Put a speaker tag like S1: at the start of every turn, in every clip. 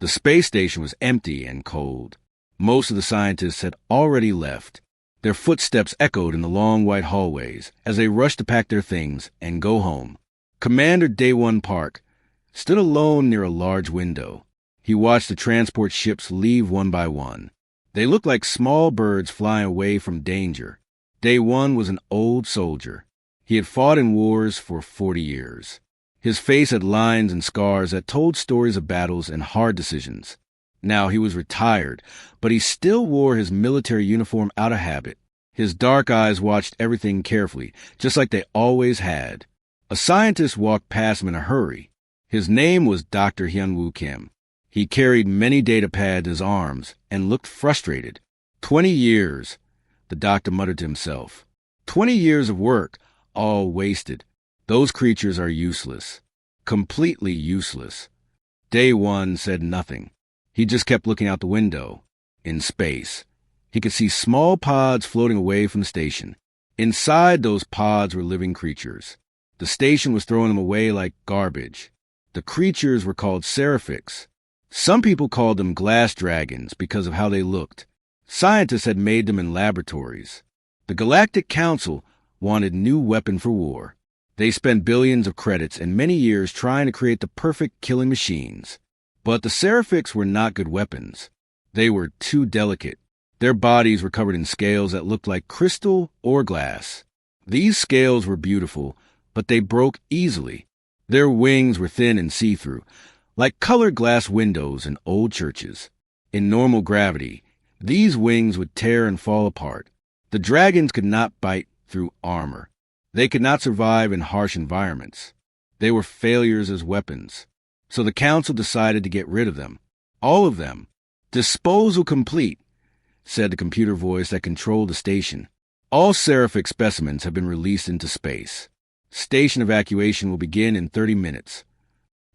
S1: The space station was empty and cold. Most of the scientists had already left. Their footsteps echoed in the long white hallways as they rushed to pack their things and go home. Commander Day 1 Park stood alone near a large window. He watched the transport ships leave one by one. They looked like small birds flying away from danger. Day 1 was an old soldier. He had fought in wars for 40 years. His face had lines and scars that told stories of battles and hard decisions. Now he was retired, but he still wore his military uniform out of habit. His dark eyes watched everything carefully, just like they always had. A scientist walked past him in a hurry. His name was Dr. Hyun-Woo Kim. He carried many data pads in his arms and looked frustrated. 20 years, the doctor muttered to himself. 20 years of work, all wasted. Those creatures are useless. Completely useless. Day 1 said nothing. He just kept looking out the window. In space, he could see small pods floating away from the station. Inside those pods were living creatures. The station was throwing them away like garbage. The creatures were called seraphics. Some people called them glass dragons because of how they looked. Scientists had made them in laboratories. The Galactic Council wanted new weapon for war. They spent billions of credits and many years trying to create the perfect killing machines. But the seraphics were not good weapons. They were too delicate. Their bodies were covered in scales that looked like crystal or glass. These scales were beautiful, but they broke easily. Their wings were thin and see-through, like colored glass windows in old churches. In normal gravity, these wings would tear and fall apart. The dragons could not bite through armor. They could not survive in harsh environments. They were failures as weapons. So the council decided to get rid of them. All of them. Disposal complete, said the computer voice that controlled the station. All seraphic specimens have been released into space. Station evacuation will begin in 30 minutes.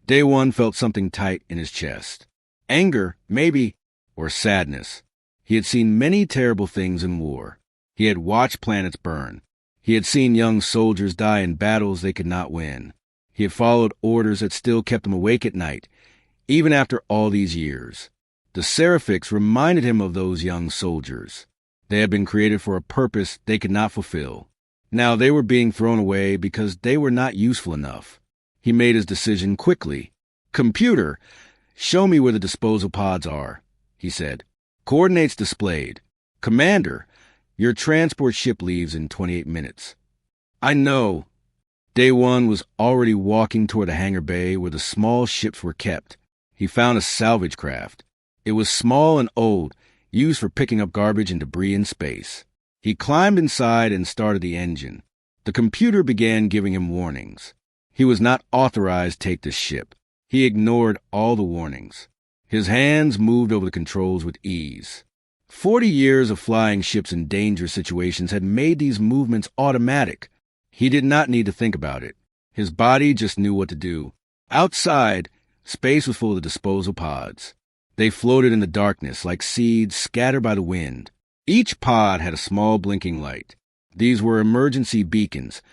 S1: Day 1 felt something tight in his chest. Anger, maybe, or sadness. He had seen many terrible things in war. He had watched planets burn. He had seen young soldiers die in battles they could not win. He had followed orders that still kept him awake at night, even after all these years. The seraphics reminded him of those young soldiers. They had been created for a purpose they could not fulfill. Now they were being thrown away because they were not useful enough. He made his decision quickly. "Computer, show me where the disposal pods are," he said. "Coordinates displayed. Commander, your transport ship leaves in 28 minutes. "I know." Day 1 was already walking toward the hangar bay where the small ships were kept. He found a salvage craft. It was small and old, used for picking up garbage and debris in space. He climbed inside and started the engine. The computer began giving him warnings. He was not authorized to take this ship. He ignored all the warnings. His hands moved over the controls with ease. 40 years of flying ships in dangerous situations had made these movements automatic. He did not need to think about it. His body just knew what to do. Outside, space was full of disposal pods. They floated in the darkness like seeds scattered by the wind. Each pod had a small blinking light. These were emergency beacons,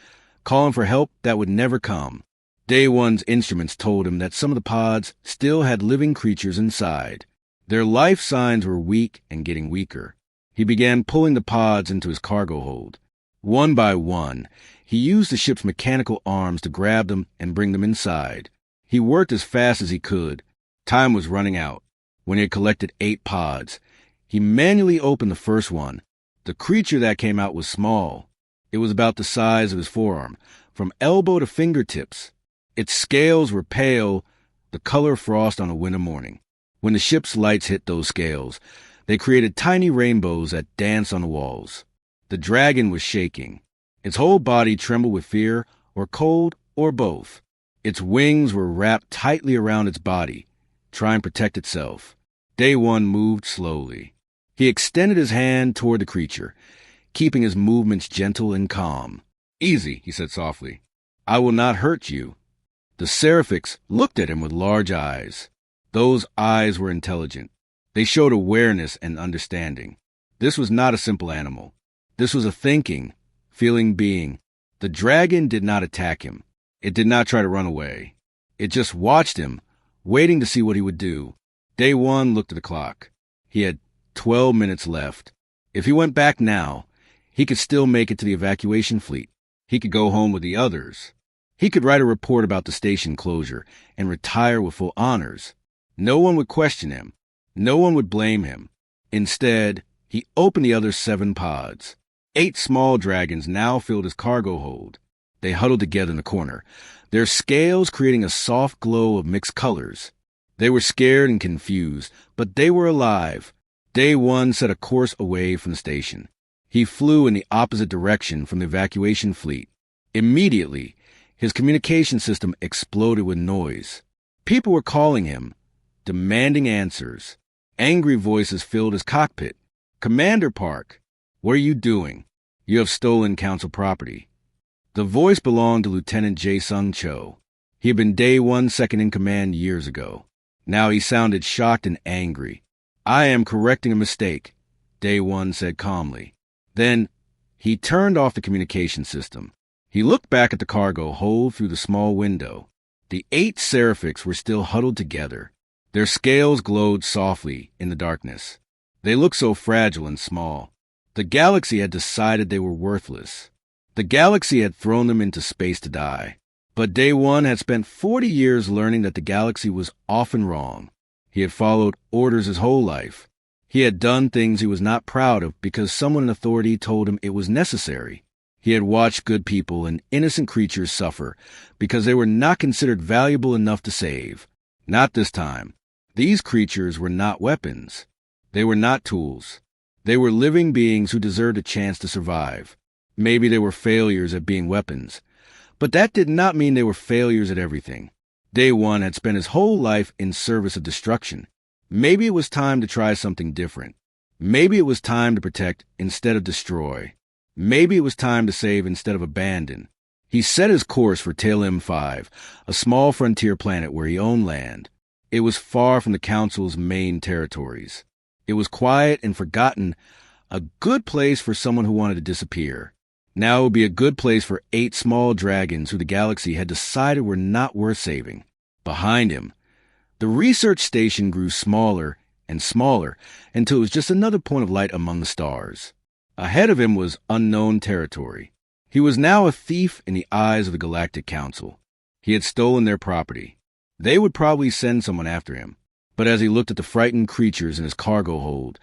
S1: calling for help that would never come. Day 1's instruments told him that some of the pods still had living creatures inside. Their life signs were weak and getting weaker. He began pulling the pods into his cargo hold. One by one, he used the ship's mechanical arms to grab them and bring them inside. He worked as fast as he could. Time was running out. When he had collected 8 pods, he manually opened the first one. The creature that came out was small. It was about the size of his forearm, from elbow to fingertips. Its scales were pale, the color of frost on a winter morning. When the ship's lights hit those scales, they created tiny rainbows that danced on the walls. The dragon was shaking. Its whole body trembled with fear, or cold, or both. Its wings were wrapped tightly around its body, trying to protect itself. Day 1 moved slowly. He extended his hand toward the creature, keeping his movements gentle and calm. "Easy," he said softly. "I will not hurt you." The seraphics looked at him with large eyes. Those eyes were intelligent. They showed awareness and understanding. This was not a simple animal. This was a thinking, feeling being. The dragon did not attack him. It did not try to run away. It just watched him, waiting to see what he would do. Day one looked at the clock. He had 12 minutes left. If he went back now, he could still make it to the evacuation fleet. He could go home with the others. He could write a report about the station closure and retire with full honors. No one would question him. No one would blame him. Instead, he opened the other 7 pods. 8 small dragons now filled his cargo hold. They huddled together in the corner, their scales creating a soft glow of mixed colors. They were scared and confused, but they were alive. Day one set a course away from the station. He flew in the opposite direction from the evacuation fleet. Immediately, his communication system exploded with noise. People were calling him, demanding answers. Angry voices filled his cockpit. "Commander Park, what are you doing? You have stolen council property." The voice belonged to Lieutenant Jae-sung Cho. He had been Day One second in command years ago. Now he sounded shocked and angry. "I am correcting a mistake," Day One said calmly. Then he turned off the communication system. He looked back at the cargo hold through the small window. The 8 Seraphics were still huddled together. Their scales glowed softly in the darkness. They looked so fragile and small. The galaxy had decided they were worthless. The galaxy had thrown them into space to die. But Day One had spent 40 years learning that the galaxy was often wrong. He had followed orders his whole life. He had done things he was not proud of because someone in authority told him it was necessary. He had watched good people and innocent creatures suffer because they were not considered valuable enough to save. Not this time. These creatures were not weapons. They were not tools. They were living beings who deserved a chance to survive. Maybe they were failures at being weapons, but that did not mean they were failures at everything. Day One had spent his whole life in service of destruction. Maybe it was time to try something different. Maybe it was time to protect instead of destroy. Maybe it was time to save instead of abandon. He set his course for Tail M5, a small frontier planet where he owned land. It was far from the Council's main territories. It was quiet and forgotten, a good place for someone who wanted to disappear. Now it would be a good place for 8 small dragons who the galaxy had decided were not worth saving. Behind him, the research station grew smaller and smaller until it was just another point of light among the stars. Ahead of him was unknown territory. He was now a thief in the eyes of the Galactic Council. He had stolen their property. They would probably send someone after him. But as he looked at the frightened creatures in his cargo hold,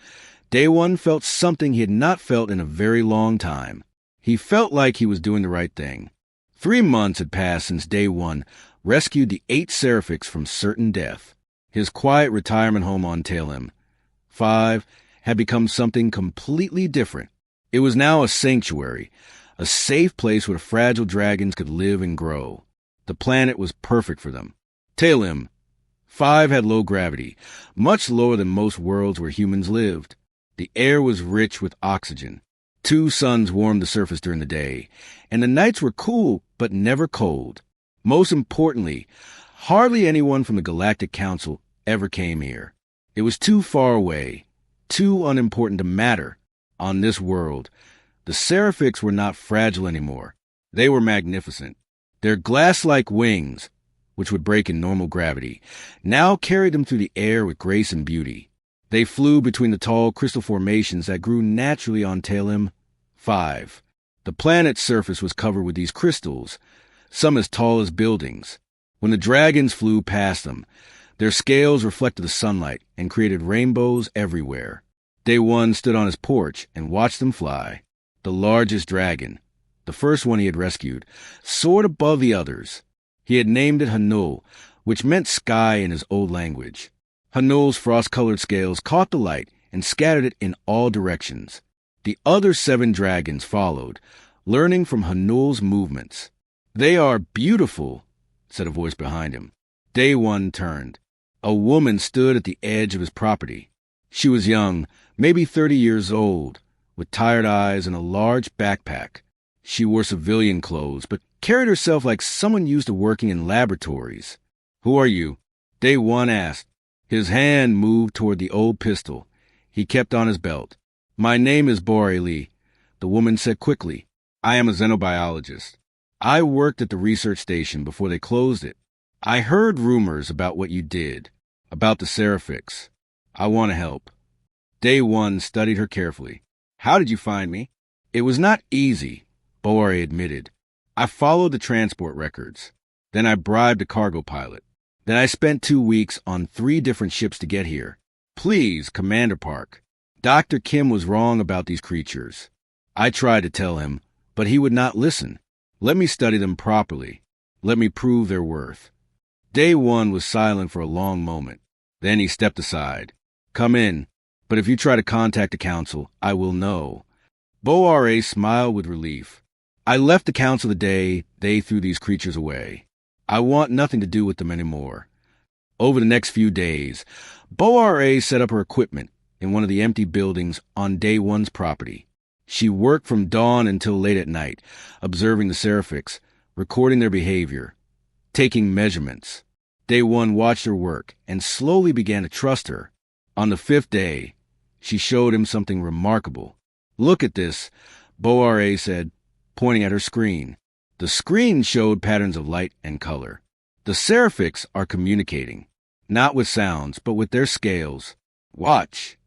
S1: Day One felt something he had not felt in a very long time. He felt like he was doing the right thing. 3 months had passed since Day One rescued the 8 Seraphics from certain death. His quiet retirement home on Tail M5 had become something completely different. It was now a sanctuary, a safe place where fragile dragons could live and grow. The planet was perfect for them. Tail M5 had low gravity, much lower than most worlds where humans lived. The air was rich with oxygen. 2 suns warmed the surface during the day, and the nights were cool but never cold. Most importantly, hardly anyone from the Galactic Council ever came here. It was too far away, too unimportant to matter. On this world, the Seraphics were not fragile anymore. They were magnificent. Their glass-like wings, which would break in normal gravity, now carried them through the air with grace and beauty. They flew between the tall crystal formations that grew naturally on Tail M5. The planet's surface was covered with these crystals, some as tall as buildings. When the dragons flew past them, their scales reflected the sunlight and created rainbows everywhere. Day One stood on his porch and watched them fly. The largest dragon, the first one he had rescued, soared above the others. He had named it Hanul, which meant sky in his old language. Hanul's frost-colored scales caught the light and scattered it in all directions. The other 7 dragons followed, learning from Hanul's movements. "They are beautiful," said a voice behind him. Day One turned. A woman stood at the edge of his property. She was young, maybe 30 years old, with tired eyes and a large backpack. She wore civilian clothes, but carried herself like someone used to working in laboratories. "Who are you?" Day One asked. His hand moved toward the old pistol he kept on his belt. "My name is Bore Lee," the woman said quickly. "I am a xenobiologist. I worked at the research station before they closed it. I heard rumors about what you did. About the Seraphix. I want to help. Day one studied her carefully. How did you find me? It was not easy, Boare admitted. I followed the transport records. Then I bribed a cargo pilot. Then I spent 2 weeks on 3 different ships to get here. Please, Commander Park. Dr. Kim was wrong about these creatures. I tried to tell him, but he would not listen. Let me study them properly. Let me prove their worth. Day one was silent for a long moment. Then he stepped aside. Come in, but if you try to contact the council, I will know. Boare smiled with relief. I left the council the day they threw these creatures away. I want nothing to do with them anymore. Over the next few days, Boare set up her equipment in one of the empty buildings on Day one's property. She worked from dawn until late at night, observing the Seraphix, recording their behavior, taking measurements. Day one watched her work and slowly began to trust her. On the 5th day, she showed him something remarkable. Look at this, Boare said, pointing at her screen. The screen showed patterns of light and color. The Seraphix are communicating, not with sounds, but with their scales. Watch.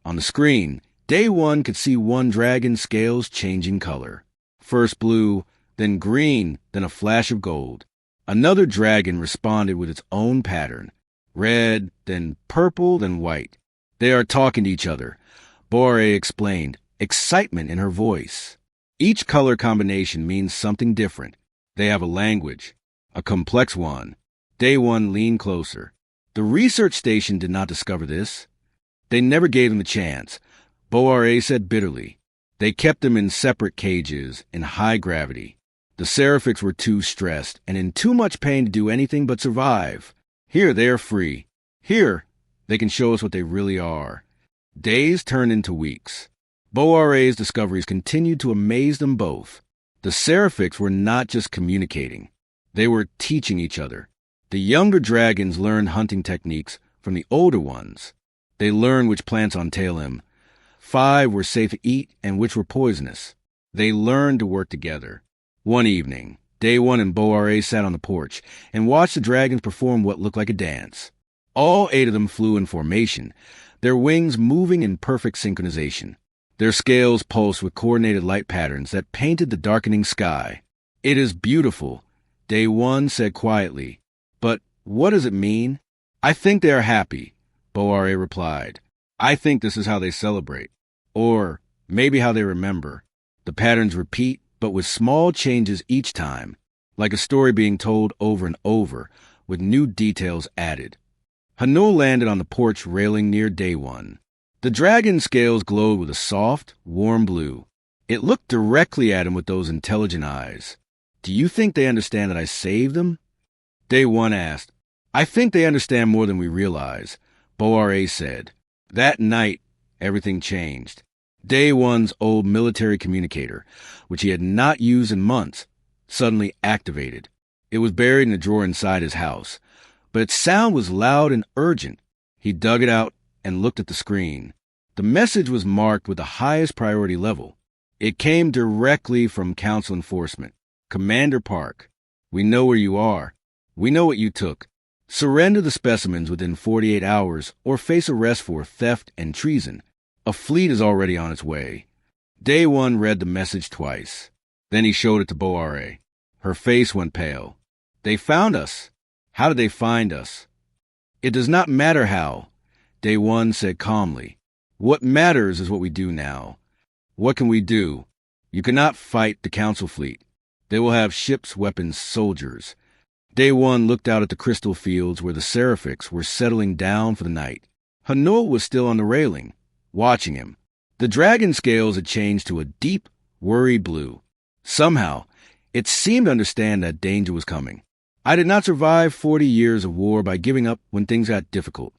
S1: On the screen, Day one could see one dragon's scales changing color. First blue, then green, then a flash of gold. Another dragon responded with its own pattern. Red, then purple, then white. They are talking to each other, Boare explained, excitement in her voice. Each color combination means something different. They have a language, a complex one. Day one leaned closer. The research station did not discover this. They never gave them the chance, Boare said bitterly. They kept them in separate cages, in high gravity. The Seraphix were too stressed and in too much pain to do anything but survive. Here they are free. Here they can show us what they really are. Days turned into weeks. Boare's discoveries continued to amaze them both. The Seraphix were not just communicating. They were teaching each other. The younger dragons learned hunting techniques from the older ones. They learned which plants on Talim 5 were safe to eat and which were poisonous. They learned to work together. One evening, Day one and Boare sat on the porch and watched the dragons perform what looked like a dance. All 8 of them flew in formation, their wings moving in perfect synchronization. Their scales pulsed with coordinated light patterns that painted the darkening sky. It is beautiful, Day one said quietly. But what does it mean? I think they are happy, Boare replied. I think this is how they celebrate. Or maybe how they remember. The patterns repeat, but with small changes each time, like a story being told over and over, with new details added. Hanul landed on the porch railing near Day one. The dragon's scales glowed with a soft, warm blue. It looked directly at him with those intelligent eyes. Do you think they understand that I saved them? Day one asked. I think they understand more than we realize, Boare said. That night, everything changed. Day one's old military communicator, which he had not used in months, suddenly activated. It was buried in a drawer inside his house, but its sound was loud and urgent. He dug it out and looked at the screen. The message was marked with the highest priority level. It came directly from Council Enforcement. Commander Park, we know where you are. We know what you took. Surrender the specimens within 48 hours or face arrest for theft and treason. A fleet is already on its way. Day one read the message twice. Then he showed it to Boare. Her face went pale. They found us. How did they find us? It does not matter how, Day one said calmly. What matters is what we do now. What can we do? You cannot fight the Council fleet. They will have ships, weapons, soldiers. Day one looked out at the crystal fields where the Seraphix were settling down for the night. Hanul was still on the railing, watching him. The dragon scales had changed to a deep, worried blue. Somehow, it seemed to understand that danger was coming. I did not survive 40 years of war by giving up when things got difficult,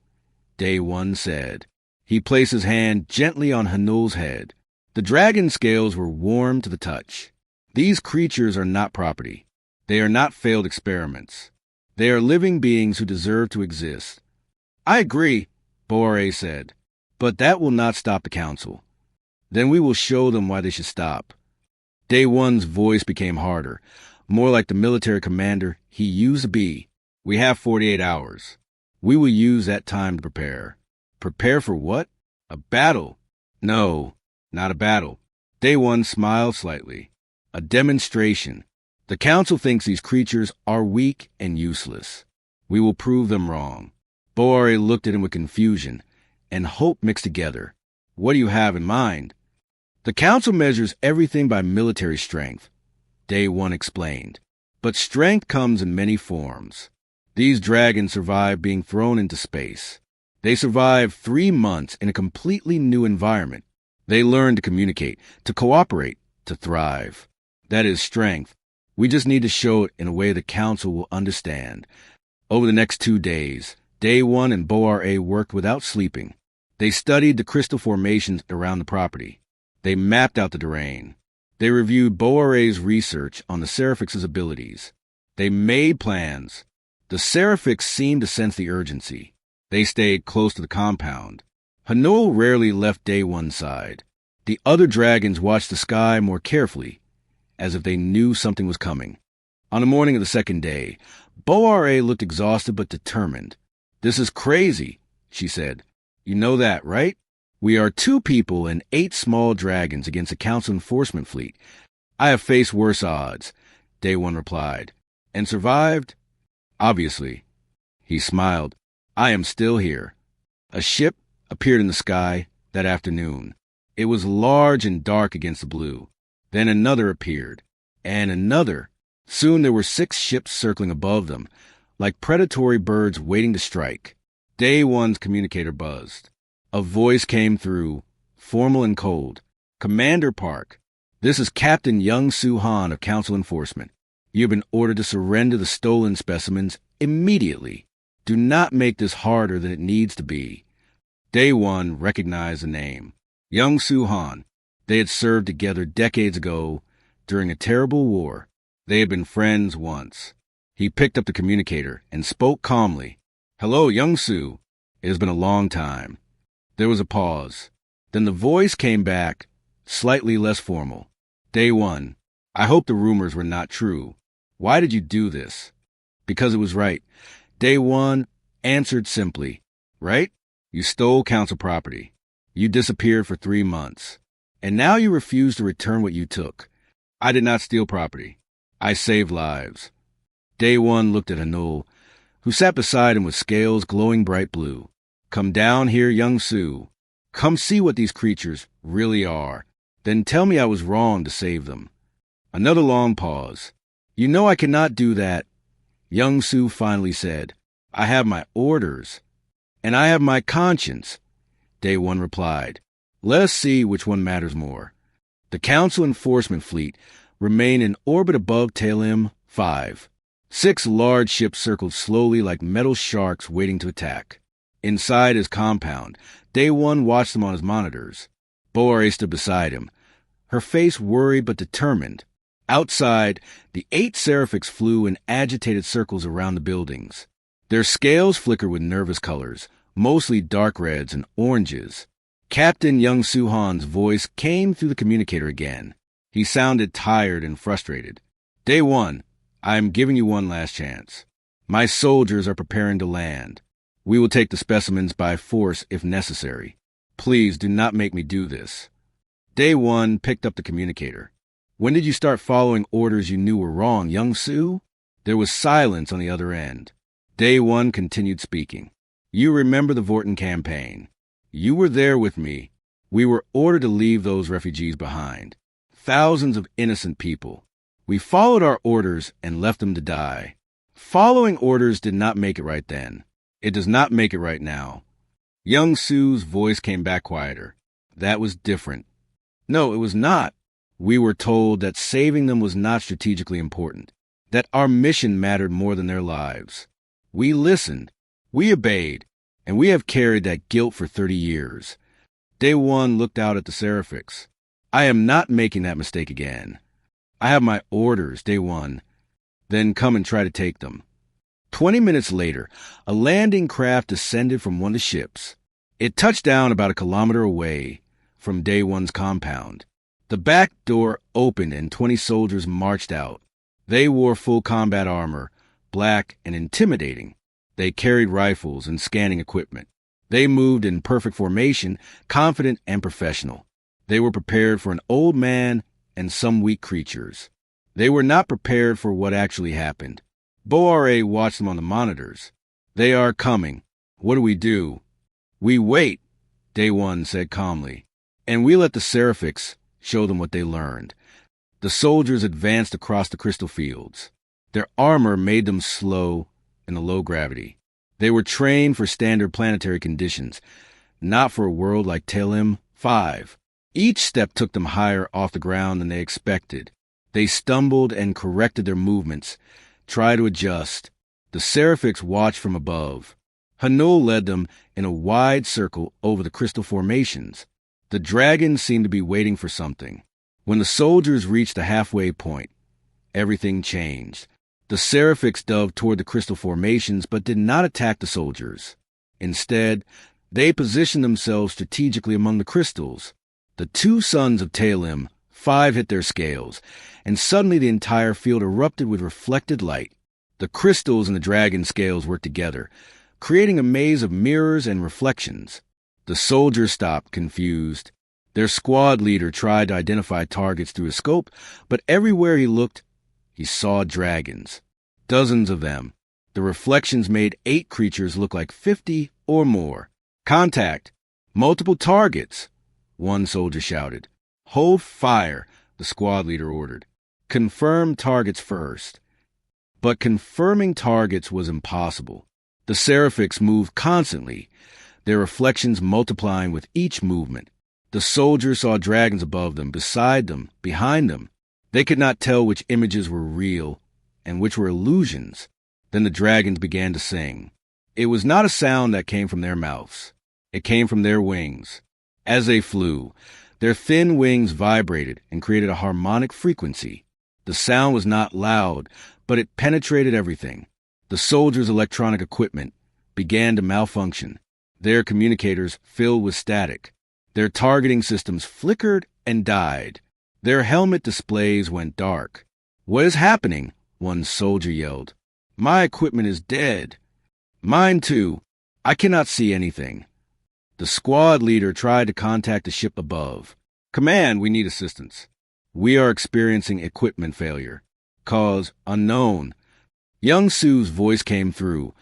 S1: Day one said. He placed his hand gently on Hanul's head. The dragon scales were warm to the touch. These creatures are not property. They are not failed experiments. They are living beings who deserve to exist. I agree, Boare said, but that will not stop the Council. Then we will show them why they should stop. Day one's voice became harder, more like the military commander he used to be. We have 48 hours. We will use that time to prepare. Prepare for what? A battle? No, not a battle. Day one smiled slightly. A demonstration. The council thinks these creatures are weak and useless. We will prove them wrong. Boare looked at him with confusion and hope mixed together. What do you have in mind? The council measures everything by military strength, Day one explained. But strength comes in many forms. These dragons survived being thrown into space. They survived 3 months in a completely new environment. They learned to communicate, to cooperate, to thrive. That is strength. We just need to show it in a way the council will understand. Over the next 2 days, Day one and Boare worked without sleeping. They studied the crystal formations around the property. They mapped out the terrain. They reviewed Boare's research on the Seraphix's abilities. They made plans. The Seraphix seemed to sense the urgency. They stayed close to the compound. Hanul rarely left Day one's side. The other dragons watched the sky more carefully, as if they knew something was coming. On the morning of the second day, Boare looked exhausted but determined. "This is crazy," she said. "You know that, right? We are 2 people and 8 small dragons against a council enforcement fleet. I have faced worse odds," Day one replied. "And survived?" "Obviously." He smiled. "I am still here." A ship appeared in the sky that afternoon. It was large and dark against the blue. Then another appeared, and another. Soon there were 6 ships circling above them, like predatory birds waiting to strike. Day one's communicator buzzed. A voice came through, formal and cold. "Commander Park, this is Captain Young Soo Han of Council Enforcement. You have been ordered to surrender the stolen specimens immediately. Do not make this harder than it needs to be." Day one recognized the name. Young Soo Han. They had served together decades ago during a terrible war. They had been friends once. He picked up the communicator and spoke calmly. "Hello, Young Soo. It has been a long time." There was a pause. Then the voice came back, slightly less formal. "Day one, I hope the rumors were not true. Why did you do this?" "Because it was right." Day one answered simply. "Right? You stole council property. You disappeared for 3 months. And now you refuse to return what you took. I did not steal property. I saved lives." Day one looked at Hanul, who sat beside him with scales glowing bright blue. "Come down here, Young Soo. Come see what these creatures really are. Then tell me I was wrong to save them." Another long pause. "You know I cannot do that," Young Soo finally said. "I have my orders. And I have my conscience," Day one replied. "Let us see which one matters more." The Council Enforcement Fleet remained in orbit above Tail M5. 6 large ships circled slowly like metal sharks waiting to attack. Inside his compound, Day one watched them on his monitors. Boare stood beside him, her face worried but determined. Outside, the 8 Seraphix flew in agitated circles around the buildings. Their scales flickered with nervous colors, mostly dark reds and oranges. Captain Young Soo Han's voice came through the communicator again. He sounded tired and frustrated. "Day one, I am giving you one last chance. My soldiers are preparing to land. We will take the specimens by force if necessary. Please do not make me do this." Day one picked up the communicator. "When did you start following orders you knew were wrong, Young Soo?" There was silence on the other end. Day one continued speaking. "You remember the Vorton campaign. You were there with me. We were ordered to leave those refugees behind. Thousands of innocent people. We followed our orders and left them to die. Following orders did not make it right then. It does not make it right now." Young Soo's voice came back quieter. "That was different." "No, it was not. We were told that saving them was not strategically important, that our mission mattered more than their lives. We listened. We obeyed. And we have carried that guilt for 30 years. Day one looked out at the Seraphix. "I am not making that mistake again. I have my orders, Day one. Then come and try to take them." 20 minutes later, a landing craft descended from one of the ships. It touched down about a kilometer away from Day one's compound. The back door opened and 20 soldiers marched out. They wore full combat armor, black and intimidating. They carried rifles and scanning equipment. They moved in perfect formation, confident and professional. They were prepared for an old man and some weak creatures. They were not prepared for what actually happened. Boare watched them on the monitors. They are coming. What do? We wait, Day One said calmly. And we let the Seraphics show them what they learned. The soldiers advanced across the crystal fields. Their armor made them slow in the low gravity. They were trained for standard planetary conditions, not for a world like Telem 5. Each step took them higher off the ground than they expected. They stumbled and corrected their movements, tried to adjust. The Seraphics watched from above. Hanul led them in a wide circle over the crystal formations. The dragons seemed to be waiting for something. When the soldiers reached the halfway point, everything changed. The Seraphics dove toward the crystal formations but did not attack the soldiers. Instead, they positioned themselves strategically among the crystals. The two sons of Telem 5 hit their scales, and suddenly the entire field erupted with reflected light. The crystals and the dragon scales worked together, creating a maze of mirrors and reflections. The soldiers stopped, confused. Their squad leader tried to identify targets through his scope, but everywhere he looked, he saw dragons. Dozens of them. The reflections made 8 creatures look like 50 or more. Contact! Multiple targets! One soldier shouted. Hold fire, the squad leader ordered. Confirm targets first. But confirming targets was impossible. The Seraphics moved constantly, their reflections multiplying with each movement. The soldiers saw dragons above them, beside them, behind them. They could not tell which images were real and which were illusions. Then the dragons began to sing. It was not a sound that came from their mouths. It came from their wings. As they flew, their thin wings vibrated and created a harmonic frequency. The sound was not loud, but it penetrated everything. The soldiers' electronic equipment began to malfunction. Their communicators filled with static. Their targeting systems flickered and died. Their helmet displays went dark. What is happening? One soldier yelled. My equipment is dead. Mine too. I cannot see anything. The squad leader tried to contact the ship above. Command, we need assistance. We are experiencing equipment failure. Cause unknown. Young Su's voice came through,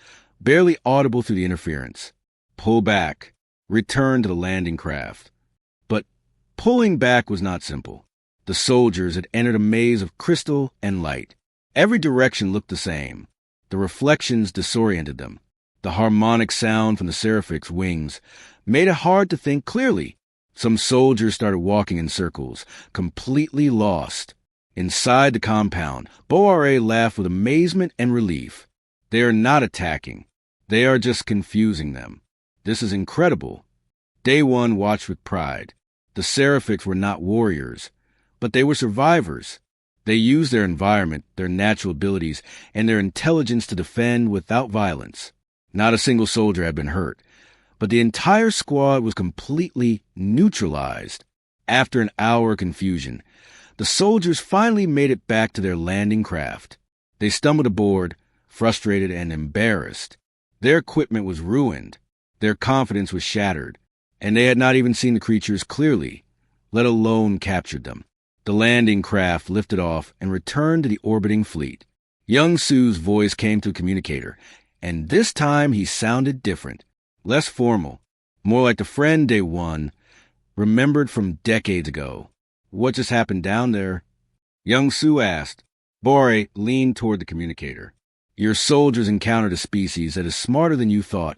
S1: barely audible through the interference. Pull back. Return to the landing craft. But pulling back was not simple. The soldiers had entered a maze of crystal and light. Every direction looked the same. The reflections disoriented them. The harmonic sound from the Seraphics' wings made it hard to think clearly. Some soldiers started walking in circles, completely lost. Inside the compound, Boare laughed with amazement and relief. They are not attacking. They are just confusing them. This is incredible. Day One watched with pride. The Seraphics were not warriors, but they were survivors. They used their environment, their natural abilities, and their intelligence to defend without violence. Not a single soldier had been hurt, but the entire squad was completely neutralized. After an hour of confusion, the soldiers finally made it back to their landing craft. They stumbled aboard, frustrated and embarrassed. Their equipment was ruined. Their confidence was shattered, and they had not even seen the creatures clearly, let alone captured them. The landing craft lifted off and returned to the orbiting fleet. Young Su's voice came to a communicator, and this time he sounded different, less formal, more like the friend Day One remembered from decades ago. What just happened down there? Young Su asked. Bore leaned toward the communicator. Your soldiers encountered a species that is smarter than you thought.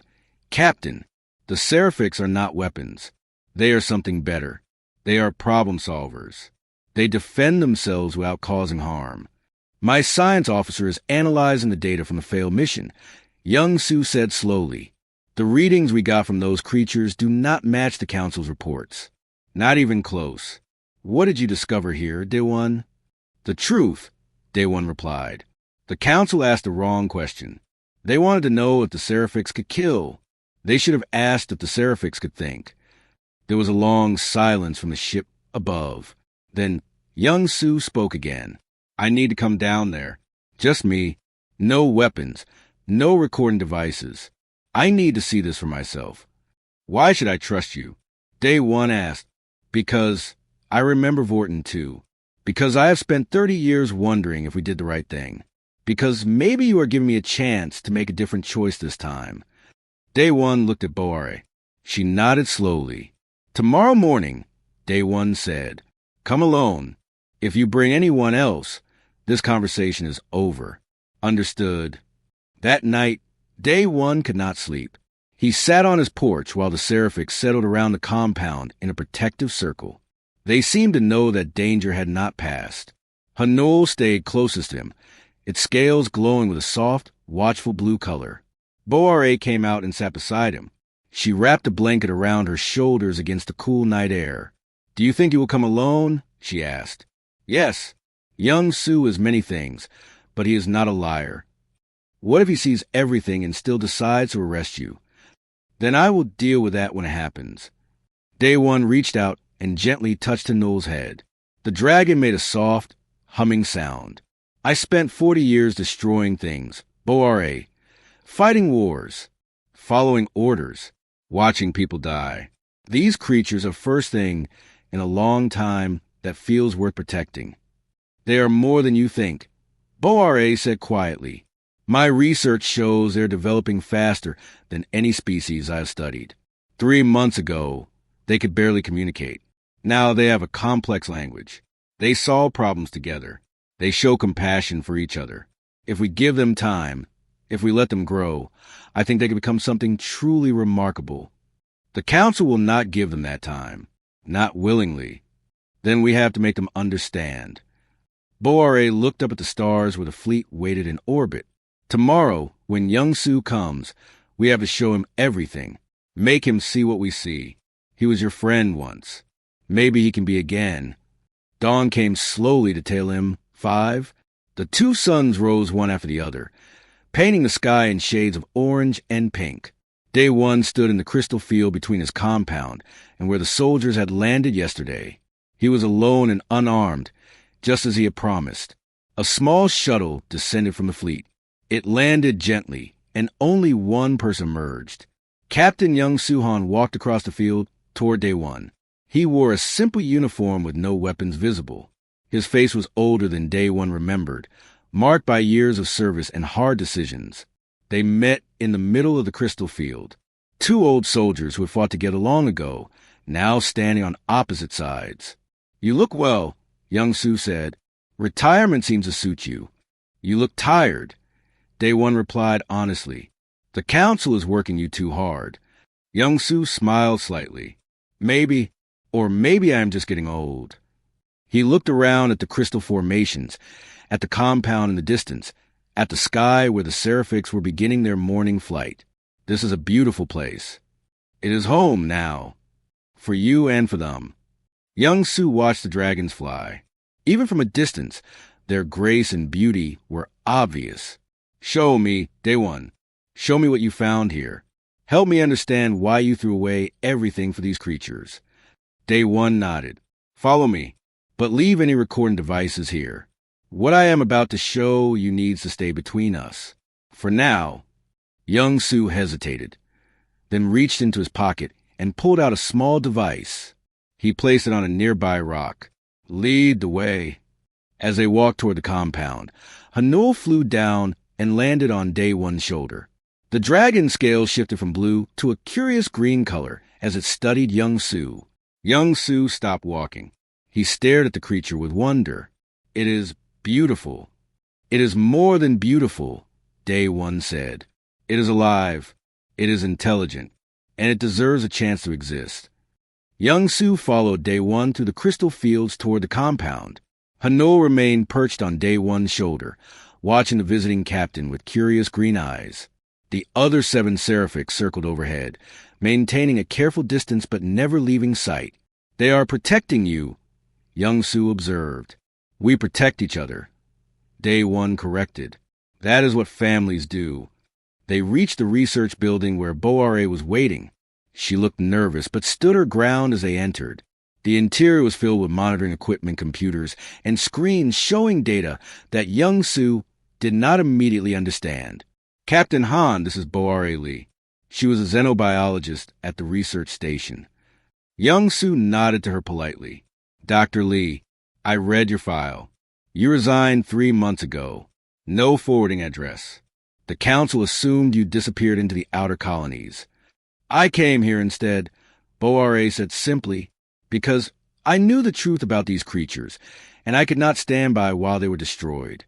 S1: Captain, the Seraphics are not weapons. They are something better. They are problem solvers. They defend themselves without causing harm. My science officer is analyzing the data from the failed mission. Young Su said slowly. The readings we got from those creatures do not match the Council's reports. Not even close. What did you discover here, Day One? The truth, Day One replied. The Council asked the wrong question. They wanted to know if the Seraphics could kill. They should have asked if the Seraphics could think. There was a long silence from the ship above. Then Young Su spoke again. I need to come down there. Just me. No weapons. No recording devices. I need to see this for myself. Why should I trust you? Day one asked. Because I remember Vorton too. Because I have spent 30 years wondering if we did the right thing. Because maybe you are giving me a chance to make a different choice this time. Day one looked at Boare. She nodded slowly. Tomorrow morning, Day one said, come alone. If you bring anyone else, this conversation is over. Understood. That night, Day one could not sleep. He sat on his porch while the Seraphics settled around the compound in a protective circle. They seemed to know that danger had not passed. Hanul stayed closest to him, its scales glowing with a soft, watchful blue color. Boare came out and sat beside him. She wrapped a blanket around her shoulders against the cool night air. Do you think you will come alone? She asked. Yes. Young Su is many things, but he is not a liar. What if he sees everything and still decides to arrest you? Then I will deal with that when it happens. Day one reached out and gently touched Hanul's head. The dragon made a soft, humming sound. I spent 40 years destroying things, Boare, fighting wars, following orders, watching people die. These creatures are first thing in a long time that feels worth protecting. They are more than you think, Boare said quietly. My research shows they're developing faster than any species I have studied. 3 months ago, they could barely communicate. Now they have a complex language. They solve problems together. They show compassion for each other. If we give them time, if we let them grow, I think they can become something truly remarkable. The Council will not give them that time, not willingly. Then we have to make them understand. Boare looked up at the stars where the fleet waited in orbit. Tomorrow, when Young Su comes, we have to show him everything. Make him see what we see. He was your friend once. Maybe he can be again. Dawn came slowly to tail him. 5. The two suns rose one after the other, painting the sky in shades of orange and pink. Day one stood in the crystal field between his compound and where the soldiers had landed yesterday. He was alone and unarmed, just as he had promised. A small shuttle descended from the fleet. It landed gently, and only one person emerged. Captain Young Suhan walked across the field toward Day one. He wore a simple uniform with no weapons visible. His face was older than Day one remembered, marked by years of service and hard decisions. They met in the middle of the crystal field. Two old soldiers who had fought together long ago, now standing on opposite sides. You look well, Young Su said. Retirement seems to suit you. You look tired. Day one replied honestly. The Council is working you too hard. Young Su smiled slightly. Maybe, or maybe I am just getting old. He looked around at the crystal formations, at the compound in the distance, at the sky where the Seraphics were beginning their morning flight. This is a beautiful place. It is home now, for you and for them. Young Su watched the dragons fly. Even from a distance, their grace and beauty were obvious. Show me, Day one. Show me what you found here. Help me understand why you threw away everything for these creatures. Day one nodded. Follow me, but leave any recording devices here. What I am about to show you needs to stay between us. For now, Young Su hesitated, then reached into his pocket and pulled out a small device. He placed it on a nearby rock. Lead the way. As they walked toward the compound, Hanul flew down and landed on Day one's shoulder. The dragon scale shifted from blue to a curious green color as it studied Young Su. Young Su stopped walking. He stared at the creature with wonder. It is beautiful. It is more than beautiful, Day one said. It is alive. It is intelligent. And it deserves a chance to exist. Young Su followed Day one through the crystal fields toward the compound. Hanul remained perched on Day one's shoulder, watching the visiting captain with curious green eyes. The other 7 Seraphics circled overhead, maintaining a careful distance but never leaving sight. They are protecting you, Young Su observed. We protect each other, Day one corrected. That is what families do. They reached the research building where Boare was waiting. She looked nervous but stood her ground as they entered. The interior was filled with monitoring equipment, computers, and screens showing data that Young Su did not immediately understand. Captain Han, this is Boare Lee. She was a xenobiologist at the research station. Young Su nodded to her politely. Dr. Lee, I read your file. You resigned 3 months ago. No forwarding address. The council assumed you disappeared into the outer colonies. I came here instead, Boare said simply, because I knew the truth about these creatures, and I could not stand by while they were destroyed.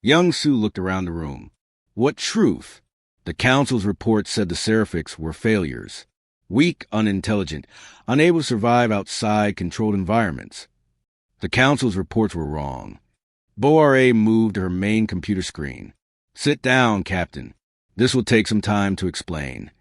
S1: Young Su looked around the room. What truth? The council's report said the Seraphics were failures. Weak, unintelligent, unable to survive outside controlled environments. The council's reports were wrong. Boare moved to her main computer screen. Sit down, Captain. This will take some time to explain.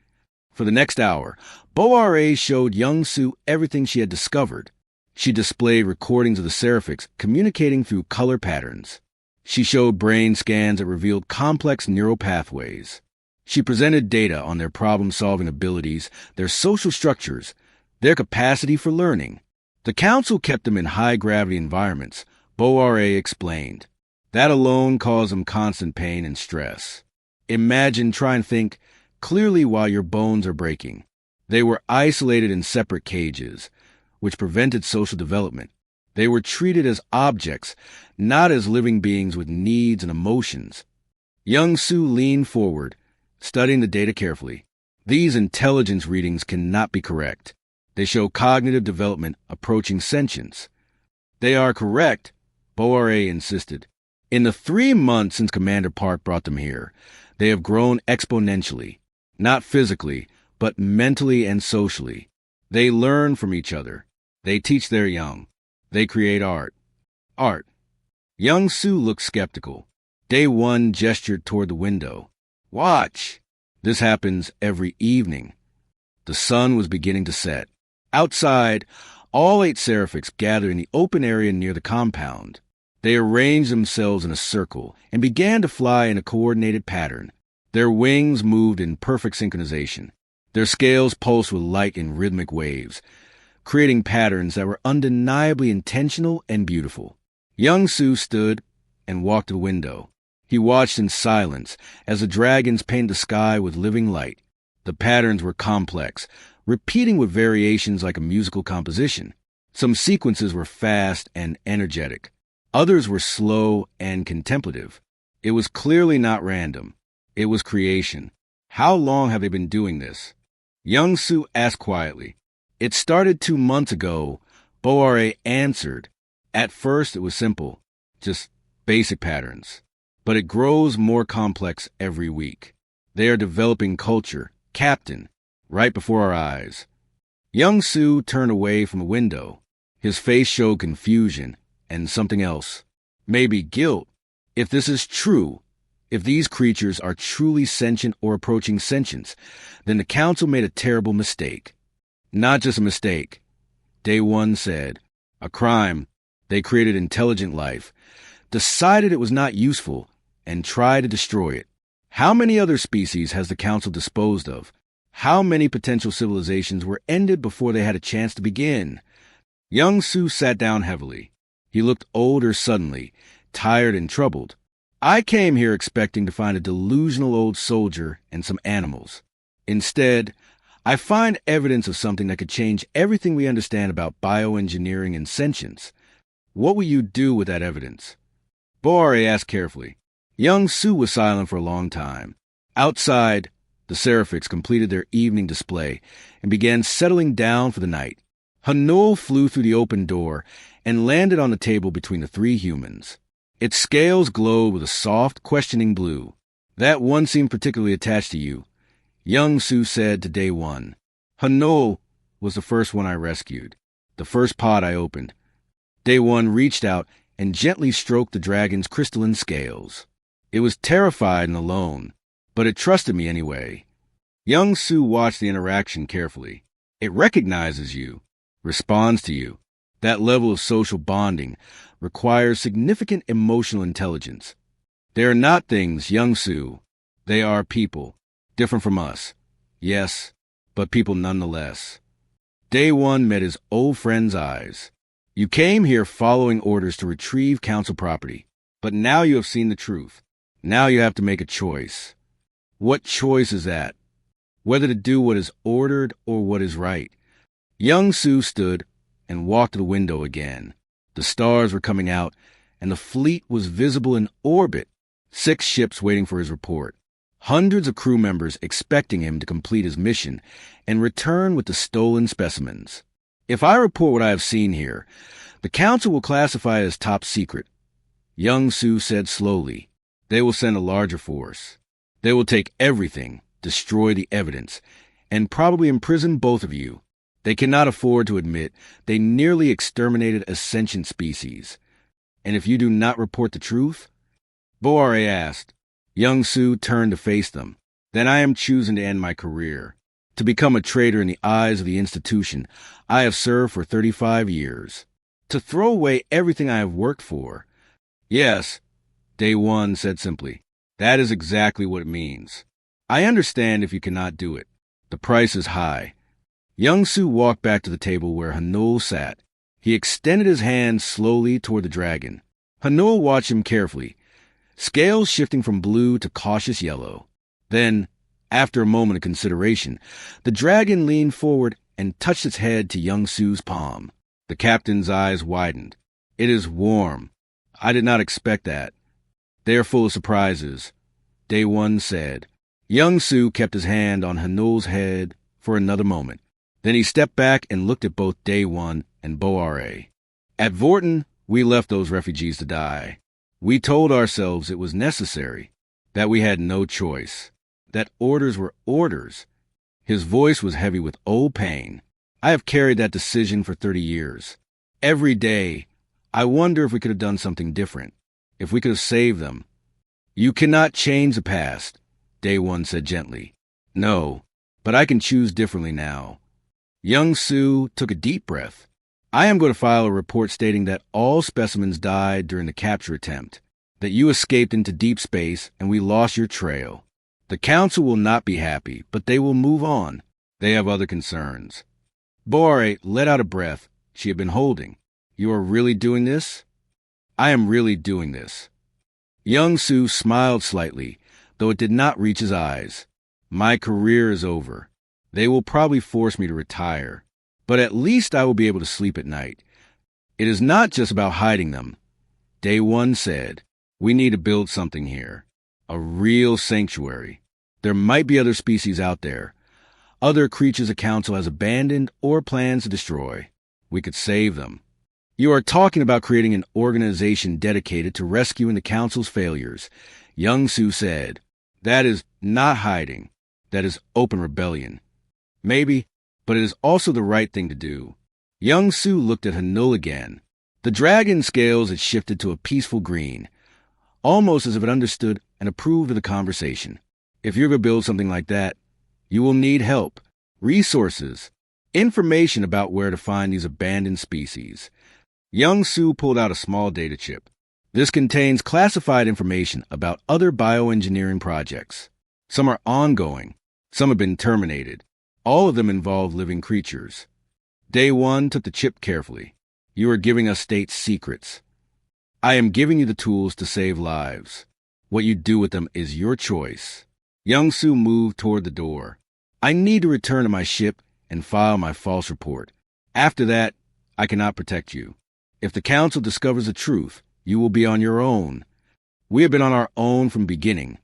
S1: For the next hour, Boare showed Young Su everything she had discovered. She displayed recordings of the Seraphics communicating through color patterns. She showed brain scans that revealed complex neural pathways. She presented data on their problem-solving abilities, their social structures, their capacity for learning. The council kept them in high-gravity environments, Boare explained. That alone caused them constant pain and stress. Imagine trying to think clearly while your bones are breaking. They were isolated in separate cages, which prevented social development. They were treated as objects, not as living beings with needs and emotions. Young Su leaned forward, studying the data carefully. These intelligence readings cannot be correct. They show cognitive development approaching sentience. They are correct, Boare insisted. In the 3 months since Commander Park brought them here, they have grown exponentially, not physically, but mentally and socially. They learn from each other. They teach their young. They create art. Art. Young Su looked skeptical. Day One gestured toward the window. Watch. This happens every evening. The sun was beginning to set. Outside, all 8 Seraphics gathered in the open area near the compound. They arranged themselves in a circle and began to fly in a coordinated pattern. Their wings moved in perfect synchronization. Their scales pulsed with light in rhythmic waves, creating patterns that were undeniably intentional and beautiful. Young Su stood and walked to the window. He watched in silence as the dragons painted the sky with living light. The patterns were complex, repeating with variations like a musical composition. Some sequences were fast and energetic. Others were slow and contemplative. It was clearly not random. It was creation. How long have they been doing this? Young Su asked quietly. It started 2 months ago, Boare answered. At first it was simple, just basic patterns. But it grows more complex every week. They are developing culture, Captain, right before our eyes. Young Su turned away from the window. His face showed confusion and something else. Maybe guilt. If this is true, if these creatures are truly sentient or approaching sentience, then the council made a terrible mistake. Not just a mistake. Day One said, a crime. They created intelligent life, decided it was not useful, and tried to destroy it. How many other species has the council disposed of? How many potential civilizations were ended before they had a chance to begin? Young Su sat down heavily. He looked older suddenly, tired and troubled. I came here expecting to find a delusional old soldier and some animals. Instead, I find evidence of something that could change everything we understand about bioengineering and sentience. What will you do with that evidence? Boare asked carefully. Young Su was silent for a long time. Outside, the Seraphics completed their evening display and began settling down for the night. Hanul flew through the open door and landed on the table between the 3 humans. Its scales glowed with a soft, questioning blue. That one seemed particularly attached to you, Young Su said to Day One. Hanul was the first one I rescued, the first pod I opened. Day One reached out and gently stroked the dragon's crystalline scales. It was terrified and alone, but it trusted me anyway. Young Su watched the interaction carefully. It recognizes you, responds to you. That level of social bonding requires significant emotional intelligence. They are not things, Young Su. They are people, different from us. Yes, but people nonetheless. Day One met his old friend's eyes. You came here following orders to retrieve council property, but now you have seen the truth. Now you have to make a choice. What choice is that? Whether to do what is ordered or what is right. Young Su stood and walked to the window again. The stars were coming out, and the fleet was visible in orbit. 6 ships waiting for his report. Hundreds of crew members expecting him to complete his mission and return with the stolen specimens. If I report what I have seen here, the Council will classify it as top secret. Young Su said slowly. They will send a larger force. They will take everything, destroy the evidence, and probably imprison both of you. They cannot afford to admit they nearly exterminated a sentient species. And if you do not report the truth? Boare asked. Young Su turned to face them. Then I am choosing to end my career. To become a traitor in the eyes of the institution I have served for 35 years. To throw away everything I have worked for. Yes, Day One said simply. That is exactly what it means. I understand if you cannot do it. The price is high. Young Su walked back to the table where Hanul sat. He extended his hand slowly toward the dragon. Hanul watched him carefully, scales shifting from blue to cautious yellow. Then, after a moment of consideration, the dragon leaned forward and touched its head to Young Su's palm. The captain's eyes widened. It is warm. I did not expect that. They are full of surprises, Day One said. Young Su kept his hand on Hanul's head for another moment. Then he stepped back and looked at both Day One and Boare. At Vorton, we left those refugees to die. We told ourselves it was necessary, that we had no choice, that orders were orders. His voice was heavy with old pain. I have carried that decision for 30 years. Every day, I wonder if we could have done something different, if we could have saved them. You cannot change the past, Day One said gently. No, but I can choose differently now. Young Su took a deep breath. I am going to file a report stating that all specimens died during the capture attempt, that you escaped into deep space and we lost your trail. The Council will not be happy, but they will move on. They have other concerns. Boare let out a breath she had been holding. You are really doing this? I am really doing this. Young Su smiled slightly, though it did not reach his eyes. My career is over. They will probably force me to retire, but at least I will be able to sleep at night. It is not just about hiding them. Day One said, we need to build something here. A real sanctuary. There might be other species out there. Other creatures the Council has abandoned or plans to destroy. We could save them. You are talking about creating an organization dedicated to rescuing the Council's failures. Young Su said, that is not hiding. That is open rebellion. Maybe, but it is also the right thing to do. Young Su looked at Hanul again. The dragon scales had shifted to a peaceful green, almost as if it understood and approved of the conversation. If you're going to build something like that, you will need help, resources, information about where to find these abandoned species. Young Su pulled out a small data chip. This contains classified information about other bioengineering projects. Some are ongoing. Some have been terminated. All of them involve living creatures. Day One took the chip carefully. You are giving us state secrets. I am giving you the tools to save lives. What you do with them is your choice. Young Su moved toward the door. I need to return to my ship and file my false report. After that, I cannot protect you. If the Council discovers the truth, you will be on your own. We have been on our own from beginning.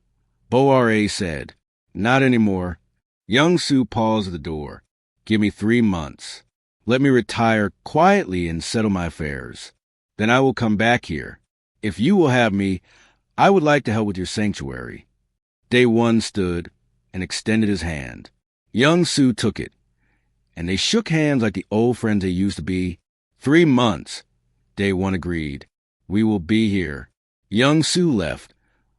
S1: Boare said, not anymore. Young Su paused at the door. Give me 3 months. Let me retire quietly and settle my affairs. Then I will come back here. If you will have me, I would like to help with your sanctuary. Day One stood and extended his hand. Young Su took it, and they shook hands like the old friends they used to be. 3 months, Day One agreed. We will be here. Young Su left,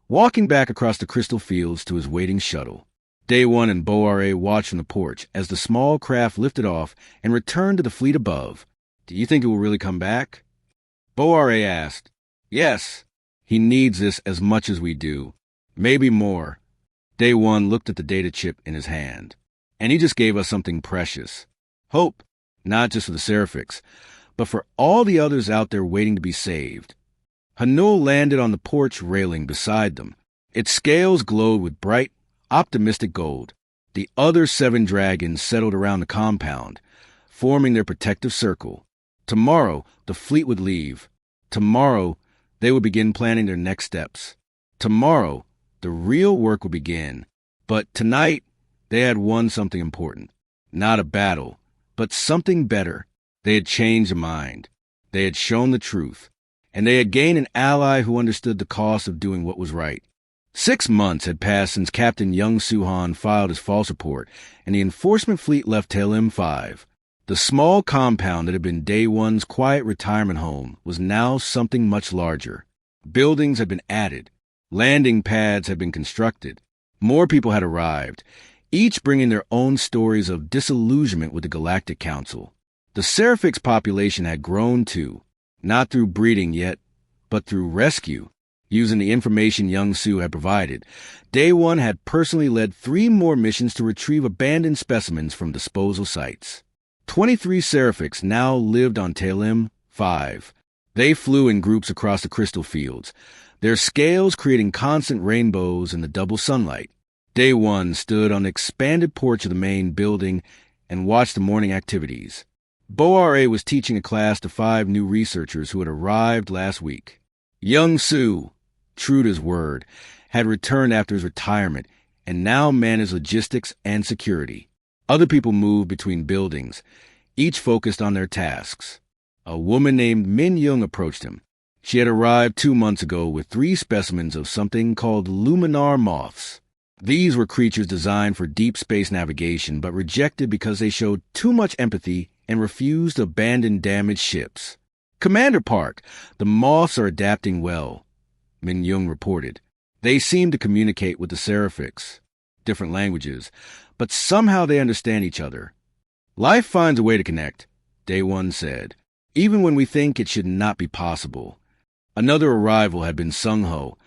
S1: walking back across the crystal fields to his waiting shuttle. Day One and Boare watched from the porch as the small craft lifted off and returned to the fleet above. Do you think it will really come back? Boare asked. Yes. He needs this as much as we do. Maybe more. Day One looked at the data chip in his hand. And he just gave us something precious. Hope, not just for the Seraphics, but for all the others out there waiting to be saved. Hanul landed on the porch railing beside them. Its scales glowed with bright, optimistic gold. The other 7 dragons settled around the compound, forming their protective circle. Tomorrow, the fleet would leave. Tomorrow, they would begin planning their next steps. Tomorrow, the real work would begin. But tonight, they had won something important. Not a battle, but something better. They had changed their mind. They had shown the truth. And they had gained an ally who understood the cost of doing what was right. 6 months had passed since Captain Young Suhan filed his false report, and the enforcement fleet left Tail M5. The small compound that had been Day One's quiet retirement home was now something much larger. Buildings had been added. Landing pads had been constructed. More people had arrived, each bringing their own stories of disillusionment with the Galactic Council. The Seraphix population had grown too, not through breeding yet, but through rescue. Using the information Young Su had provided, Day One had personally led 3 more missions to retrieve abandoned specimens from disposal sites. 23 Seraphix now lived on Tail M5. They flew in groups across the crystal fields, their scales creating constant rainbows in the double sunlight. Day One stood on the expanded porch of the main building and watched the morning activities. Bo-Ra was teaching a class to 5 new researchers who had arrived last week. Young Su, true to his word, had returned after his retirement and now managed logistics and security. Other people moved between buildings, each focused on their tasks. A woman named Min Young approached him. She had arrived 2 months ago with 3 specimens of something called luminar moths. These were creatures designed for deep space navigation but rejected because they showed too much empathy and refused to abandon damaged ships. Commander Park, the moths are adapting well, Min Young reported. They seem to communicate with the Seraphix, different languages, but somehow they understand each other. Life finds a way to connect, Day One said, even when we think it should not be possible. Another arrival had been Sung Ho,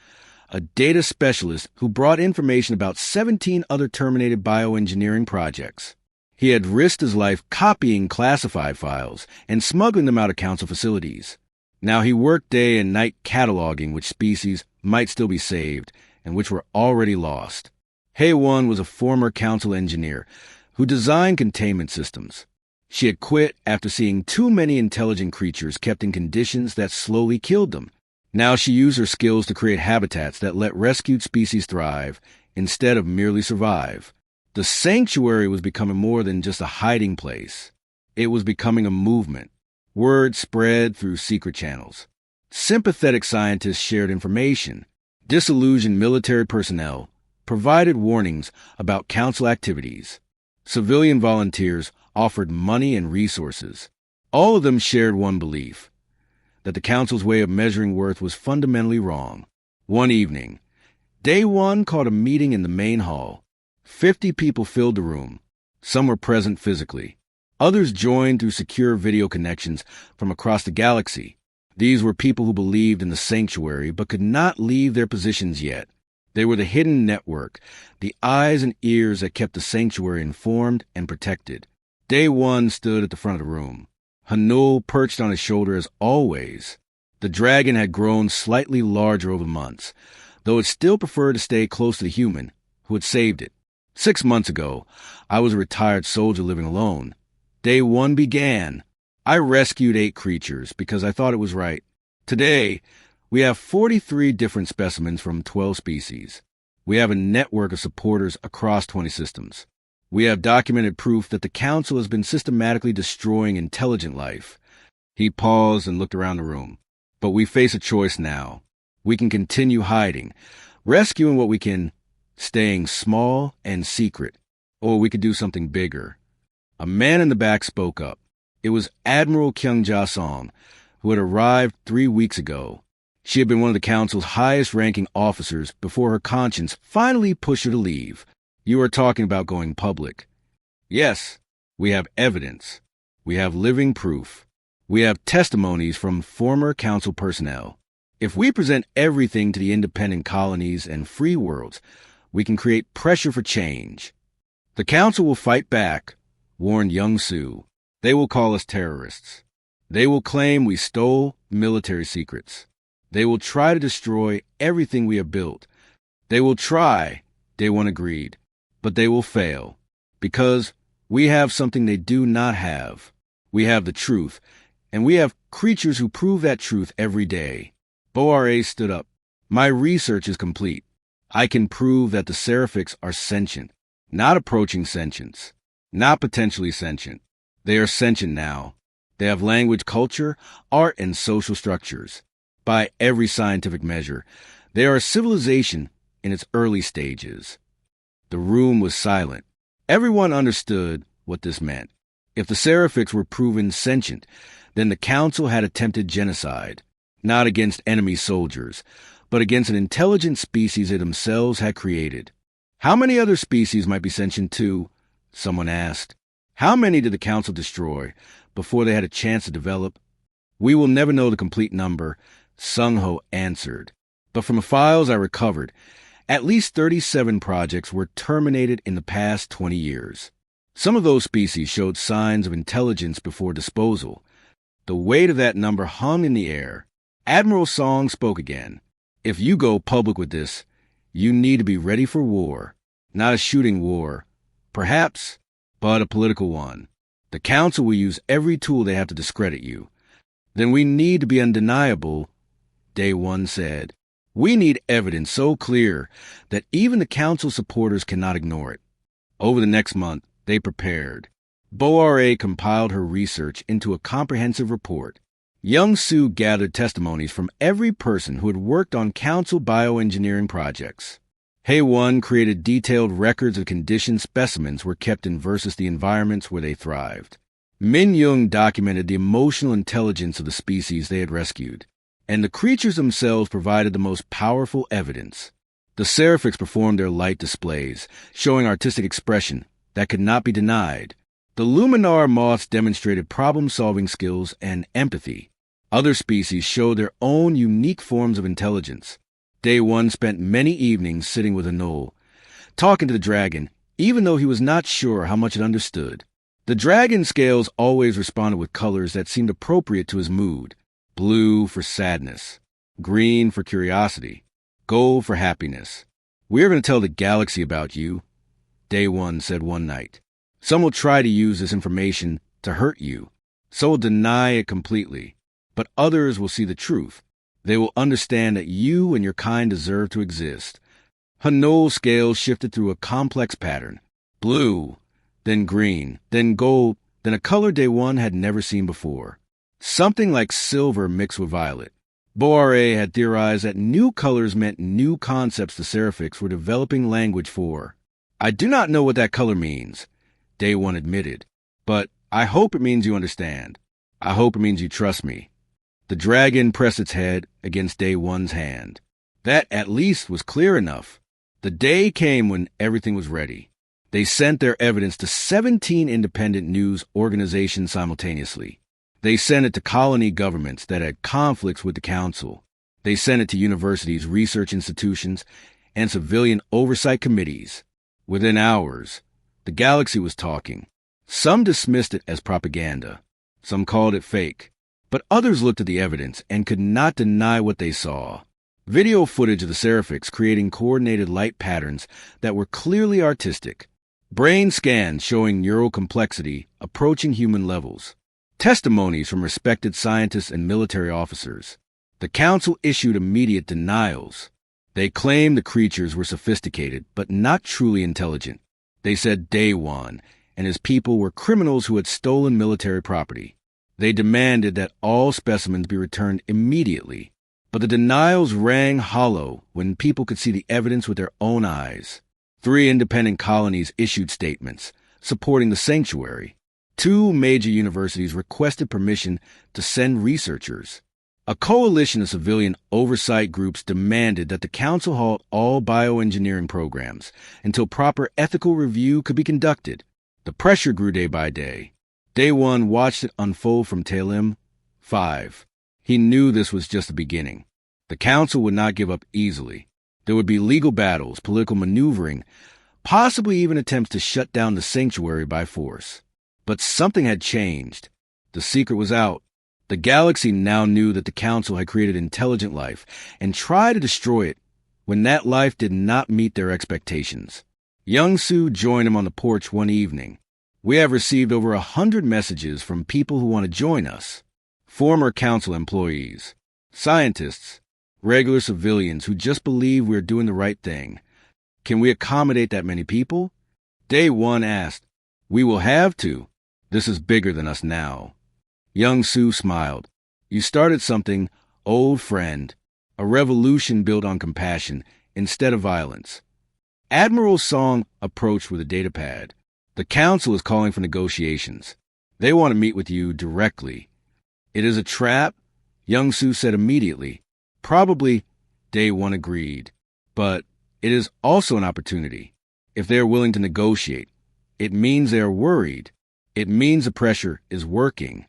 S1: a data specialist who brought information about 17 other terminated bioengineering projects. He had risked his life copying classified files and smuggling them out of council facilities. Now he worked day and night cataloging which species might still be saved and which were already lost. Hei-Won was a former council engineer who designed containment systems. She had quit after seeing too many intelligent creatures kept in conditions that slowly killed them. Now she used her skills to create habitats that let rescued species thrive instead of merely survive. The sanctuary was becoming more than just a hiding place. It was becoming a movement. Word spread through secret channels. Sympathetic scientists shared information. Disillusioned military personnel provided warnings about council activities. Civilian volunteers offered money and resources. All of them shared one belief, that the council's way of measuring worth was fundamentally wrong. One evening, Day One called a meeting in the main hall. 50 people filled the room. Some were present physically. Others joined through secure video connections from across the galaxy. These were people who believed in the sanctuary but could not leave their positions yet. They were the hidden network, the eyes and ears that kept the sanctuary informed and protected. Day One stood at the front of the room. Hanul perched on his shoulder as always. The dragon had grown slightly larger over months, though it still preferred to stay close to the human who had saved it. 6 months ago, I was a retired soldier living alone. Day One began. I rescued 8 creatures because I thought it was right. Today, we have 43 different specimens from 12 species. We have a network of supporters across 20 systems. We have documented proof that the Council has been systematically destroying intelligent life. He paused and looked around the room. But we face a choice now. We can continue hiding, rescuing what we can, staying small and secret. Or we could do something bigger. A man in the back spoke up. It was Admiral Kyung Ja-song, who had arrived 3 weeks ago. She had been one of the Council's highest-ranking officers before her conscience finally pushed her to leave. You are talking about going public. Yes, we have evidence. We have living proof. We have testimonies from former Council personnel. If we present everything to the independent colonies and free worlds, we can create pressure for change. The Council will fight back, warned Young Su. They will call us terrorists. They will claim we stole military secrets. They will try to destroy everything we have built. They will try, Day One agreed. But they will fail. Because we have something they do not have. We have the truth, and we have creatures who prove that truth every day. Bo-R-A stood up. My research is complete. I can prove that the Seraphics are sentient, not approaching sentience, not potentially sentient. They are sentient now. They have language, culture, art, and social structures. By every scientific measure, they are a civilization in its early stages. The room was silent. Everyone understood what this meant. If the Seraphics were proven sentient, then the Council had attempted genocide, not against enemy soldiers, but against an intelligent species they themselves had created. How many other species might be sentient too? Someone asked. How many did the Council destroy before they had a chance to develop? We will never know the complete number, Sung-Ho answered. But from the files I recovered, at least 37 projects were terminated in the past 20 years. Some of those species showed signs of intelligence before disposal. The weight of that number hung in the air. Admiral Song spoke again. If you go public with this, you need to be ready for war. Not a shooting war, perhaps, but a political one. The Council will use every tool they have to discredit you. Then we need to be undeniable, Day One said. We need evidence so clear that even the Council supporters cannot ignore it. Over the next month, they prepared. Bo-R-A compiled her research into a comprehensive report. Young Sue gathered testimonies from every person who had worked on Council bioengineering projects. Hay-One created detailed records of condition specimens were kept in versus the environments where they thrived. Min-Young documented the emotional intelligence of the species they had rescued, and the creatures themselves provided the most powerful evidence. The Seraphics performed their light displays, showing artistic expression that could not be denied. The Luminar moths demonstrated problem-solving skills and empathy. Other species showed their own unique forms of intelligence. Day One spent many evenings sitting with a knoll, talking to the dragon, even though he was not sure how much it understood. The dragon scales always responded with colors that seemed appropriate to his mood. Blue for sadness, green for curiosity, gold for happiness. We're going to tell the galaxy about you, Day One said one night. Some will try to use this information to hurt you. Some will deny it completely. But others will see the truth. They will understand that you and your kind deserve to exist. Her knoll scales shifted through a complex pattern. Blue, then green, then gold, then a color Day One had never seen before. Something like silver mixed with violet. Bo-R-A had theorized that new colors meant new concepts the Seraphics were developing language for. I do not know what that color means, Day One admitted, but I hope it means you understand. I hope it means you trust me. The dragon pressed its head against Day One's hand. That at least was clear enough. The day came when everything was ready. They sent their evidence to 17 independent news organizations simultaneously. They sent it to colony governments that had conflicts with the Council. They sent it to universities, research institutions, and civilian oversight committees. Within hours, the galaxy was talking. Some dismissed it as propaganda. Some called it fake. But others looked at the evidence and could not deny what they saw. Video footage of the Seraphics creating coordinated light patterns that were clearly artistic. Brain scans showing neural complexity approaching human levels. Testimonies from respected scientists and military officers. The Council issued immediate denials. They claimed the creatures were sophisticated, but not truly intelligent. They said Day One and his people were criminals who had stolen military property. They demanded that all specimens be returned immediately, but the denials rang hollow when people could see the evidence with their own eyes. 3 independent colonies issued statements supporting the sanctuary. 2 major universities requested permission to send researchers. A coalition of civilian oversight groups demanded that the Council halt all bioengineering programs until proper ethical review could be conducted. The pressure grew day by day. Day One watched it unfold from Talim 5. He knew this was just the beginning. The Council would not give up easily. There would be legal battles, political maneuvering, possibly even attempts to shut down the sanctuary by force. But something had changed. The secret was out. The galaxy now knew that the Council had created intelligent life and tried to destroy it when that life did not meet their expectations. Young Su joined him on the porch one evening. We have received over 100 messages from people who want to join us. Former council employees, scientists, regular civilians who just believe we're doing the right thing. Can we accommodate that many people? Day one asked. We will have to. This is bigger than us now. Young Su smiled. You started something, old friend, a revolution built on compassion instead of violence. Admiral Song approached with a datapad. The council is calling for negotiations. They want to meet with you directly. It is a trap, Young Su said immediately. Probably, Day One agreed. But it is also an opportunity. If they are willing to negotiate, it means they are worried. It means the pressure is working.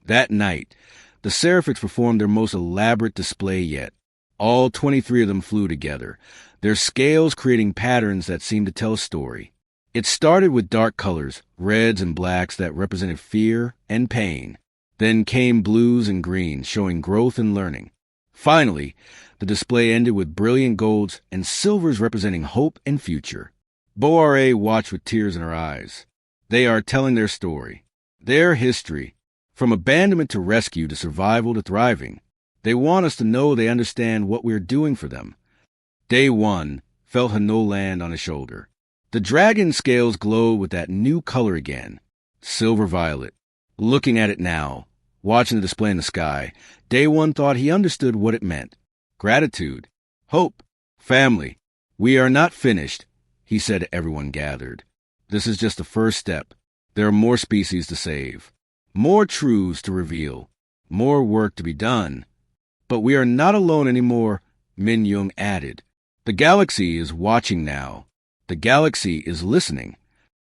S1: That night, the Seraphics performed their most elaborate display yet. All 23 of them flew together, their scales creating patterns that seemed to tell a story. It started with dark colors, reds and blacks that represented fear and pain. Then came blues and greens, showing growth and learning. Finally, the display ended with brilliant golds and silvers representing hope and future. Boare watched with tears in her eyes. They are telling their story, their history, from abandonment to rescue to survival to thriving. They want us to know they understand what we're doing for them. Day One felt Hano land on his shoulder. The dragon scales glowed with that new color again, silver-violet. Looking at it now, watching the display in the sky, Day One thought he understood what it meant. Gratitude, hope, family. We are not finished, he said to everyone gathered. This is just the first step. There are more species to save, more truths to reveal, more work to be done. But we are not alone anymore, Min Young added. The galaxy is watching now. The galaxy is listening.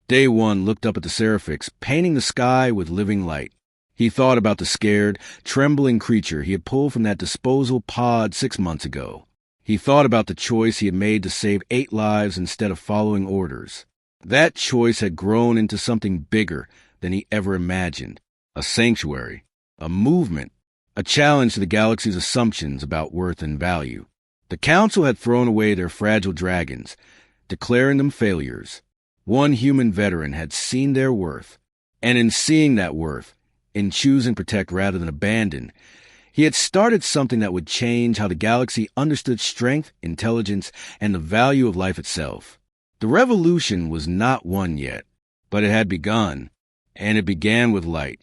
S1: Day One looked up at the Seraphics, painting the sky with living light. He thought about the scared, trembling creature he had pulled from that disposal pod 6 months ago. He thought about the choice he had made to save 8 lives instead of following orders. That choice had grown into something bigger than he ever imagined. A sanctuary, a movement, a challenge to the galaxy's assumptions about worth and value. The council had thrown away their fragile dragons, declaring them failures. One human veteran had seen their worth, and in seeing that worth, in choosing protect rather than abandon, he had started something that would change how the galaxy understood strength, intelligence, and the value of life itself. The revolution was not won yet, but it had begun, and it began with light.